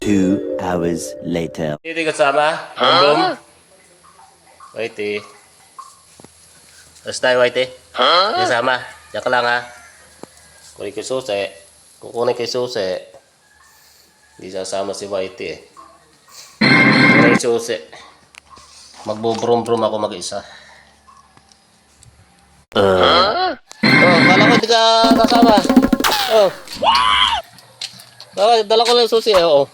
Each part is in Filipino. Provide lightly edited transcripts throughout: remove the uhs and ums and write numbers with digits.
2 hours later. Hindi kasama? Boom? Whitey. Tapos tayo, Whitey. Hindi kasama. Diyan ka lang, ha? Kunin ko yung susi. Kukunin ko yung susi. Hindi sasama si Whitey, eh. Kunin yung susi. Magbubrum-brum ako mag-isa. Oh, kala ko hindi ka kasama. Oh. Dala ko lang yung susi, eh. Oo.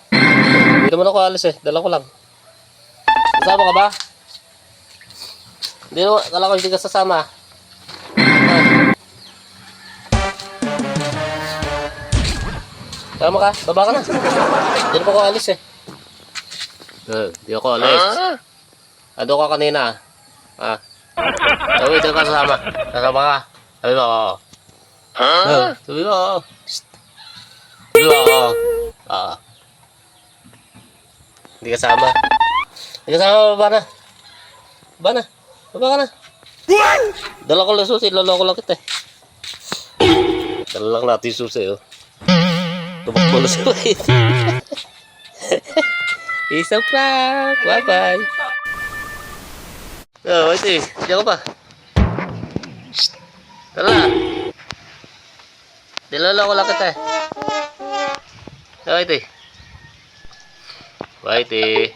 Hindi naman ako alis, eh. Dala ko lang. Kasama ka ba? Hindi naman, kala ko hindi ka sasama. Oh. Sama ka? Baba ka na. Hindi naman ako alis, eh. Hindi ako alis. Ando ka kanina, ah. Sabi, hindi ka sasama. Sasama ka. Sabi mo, oo. Sabi mo, oo. Sabi mo, oo. Oo. Hindi kasama. Hindi kasama, baba na. Baba na. Baba ka na. Dala ko lang susi, lolo ko lang kita, eh. Dala lang natin susi, oh. Tumakbo na susi. Isang prank. Bye-bye. Oh, Whitey. Diyan ka pa. Shhh. Tara na. Dilala ko lang kita, eh. Oh, Whitey. Whitey.